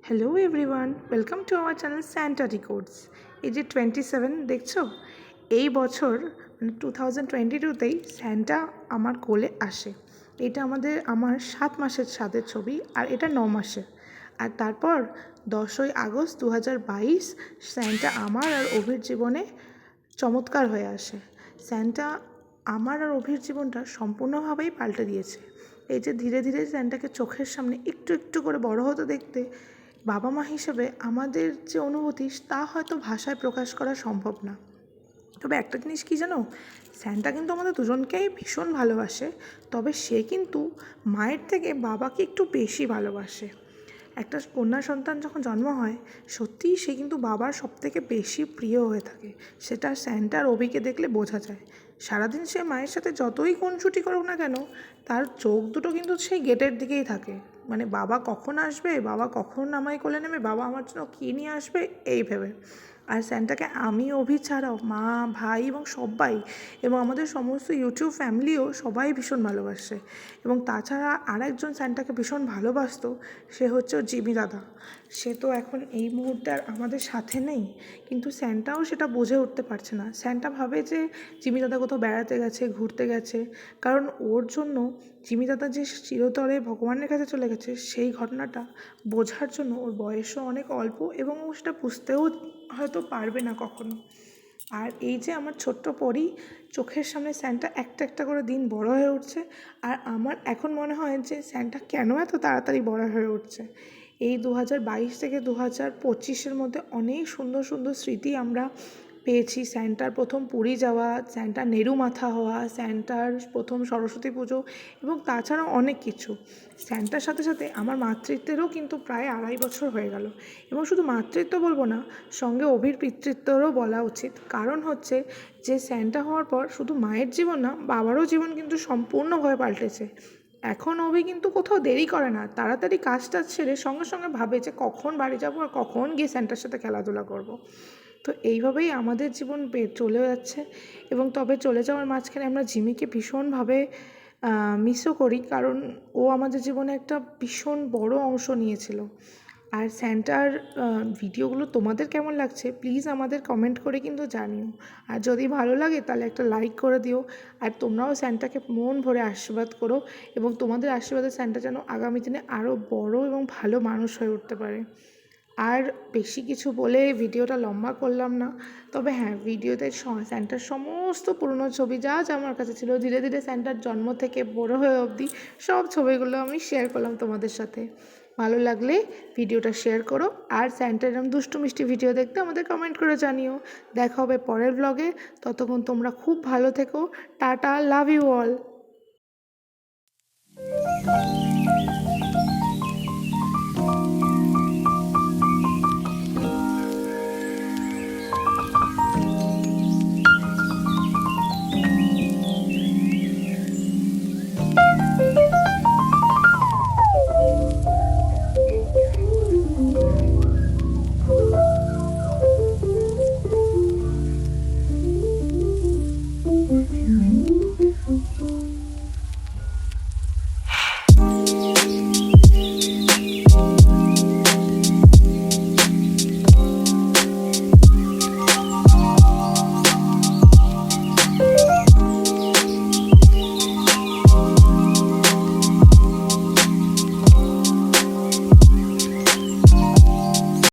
Hello everyone, welcome to our channel Santa records. এই যে 27 দেখছো, এই বছর মানে 2022তেই স্যান্টা আমার কোলে আসে। এটা আমার 7 মাসের ছাদের ছবি, আর এটা 9 মাসের। আর তারপর 10ই আগস্ট 2022 স্যান্টা আমার আর অভির জীবনে চমৎকার হয়ে আসে। স্যান্টা আমার আর অভির জীবনটা সম্পূর্ণভাবেই পাল্টে দিয়েছে। এই যে ধীরে ধীরে স্যান্টাকে চোখের সামনে একটু একটু করে বড় হতে দেখতে, বাবা মা হিসেবে আমাদের যে অনুভূতি তা হয়তো ভাষায় প্রকাশ করা সম্ভব না। তবে একটা জিনিস কি জানো, স্যান্টা কিন্তু আমাদের দুজনকেই ভীষণ ভালোবাসে, তবে সে কিন্তু মায়ের থেকে বাবাকে একটু বেশি ভালোবাসে। একটা কন্যা সন্তান যখন জন্ম হয়, সত্যিই সে কিন্তু বাবার সবথেকে বেশি প্রিয় হয়ে থাকে। সেটা স্যান্টার অভিকে দেখলে বোঝা যায়। সারাদিন সে মায়ের সাথে যতই খুনসুটি করুক না কেন, তার চোখ দুটো কিন্তু সেই গেটের দিকেই থাকে। মানে বাবা কখন আসবে, বাবা কখন আমায় কোলে নেবে, বাবা আমার জন্য কী নিয়ে আসবে, এই ভেবে। আর স্যান্টাকে আমি, অভি ছাড়াও মা, ভাই এবং সবাই, এবং আমাদের সমস্ত ইউটিউব ফ্যামিলিও সবাই ভীষণ ভালোবাসে। এবং তাছাড়া আরেকজন স্যান্টাকে ভীষণ ভালোবাসতো, সে হচ্ছে ওর জিমি দাদা। সে তো এখন এই মুহূর্তে আর আমাদের সাথে নেই, কিন্তু স্যান্টাও সেটা বুঝে উঠতে পারছে না। স্যান্টা ভাবে যে জিমি দাদা কোথাও বেড়াতে গেছে, ঘুরতে গেছে, কারণ ওর জন্য জিমি দাদা যে চিরতরে ভগবানের কাছে চলে গেছে, সেই ঘটনাটা বোঝার জন্য ওর বয়সও অনেক অল্প, এবং ও সেটা বুঝতেও হয়তো পারবে না কখনো। আর এই যে আমার ছোট্ট পরি, চোখের সামনে স্যান্টা একটা একটা করে দিন বড় হয়ে উঠছে। আর আমার এখন মনে হয় যে স্যান্টা কেন এত তাড়াতাড়ি বড় হয়ে উঠছে। এই 2022 থেকে 2025-এর মধ্যে অনেক সুন্দর সুন্দর স্মৃতি আমরা পেয়েছি। স্যান্টার প্রথম পুরী যাওয়া, স্যান্টার নেরু মাথা হওয়া, স্যান্টার প্রথম সরস্বতী পুজো, এবং তাছাড়াও অনেক কিছু। স্যান্টার সাথে সাথে আমার মাতৃত্বেরও কিন্তু প্রায় 2.5 বছর হয়ে গেল। এবং শুধু মাতৃত্ব বলবো না, সঙ্গে অভির পিতৃত্বেরও বলা উচিত। কারণ হচ্ছে যে স্যান্টা হওয়ার পর শুধু মায়ের জীবন না, বাবারও জীবন কিন্তু সম্পূর্ণভাবে পাল্টেছে। এখন অভি কিন্তু কোথাও দেরি করে না, তাড়াতাড়ি কাজটা ছেড়ে সঙ্গে সঙ্গে ভাবে যে কখন বাড়ি যাব আর কখন গিয়ে স্যান্টার সাথে খেলাধুলা করব। তো এইভাবেই আমাদের জীবন চলে যাচ্ছে। এবং তবে চলে যাওয়ার মাঝখানে আমরা জিমিকে ভীষণভাবে মিসও করি, কারণ ও আমাদের জীবনে একটা ভীষণ বড় অংশ নিয়েছিল। আর স্যান্টার ভিডিওগুলো তোমাদের কেমন লাগছে প্লিজ আমাদের কমেন্ট করে কিন্তু জানিও। আর যদি ভালো লাগে তাহলে একটা লাইক করে দিও। আর তোমরাও স্যান্টাকে মন ভরে আশীর্বাদ করো, এবং তোমাদের আশীর্বাদে স্যান্টা যেন আগামী দিনে আরও বড় এবং ভালো মানুষ হয়ে উঠতে পারে। আর বেশি কিছু বলে ভিডিওটা লম্বা করলাম না, তবে হ্যাঁ, ভিডিওতে স্যান্টার সমস্ত পুরনো ছবি যা যা আমার কাছে ছিল, ধীরে ধীরে স্যান্টার জন্ম থেকে বড় হয়ে অবধি সব ছবিগুলো আমি শেয়ার করলাম তোমাদের সাথে। ভালো লাগলে ভিডিওটা শেয়ার করো, আর স্যান্টার এরকম দুষ্টু মিষ্টি ভিডিও দেখতে আমাদের কমেন্ট করে জানিও। দেখা হবে পরের ব্লগে, ততক্ষণ তোমরা খুব ভালো থেকো। Tata, love you all.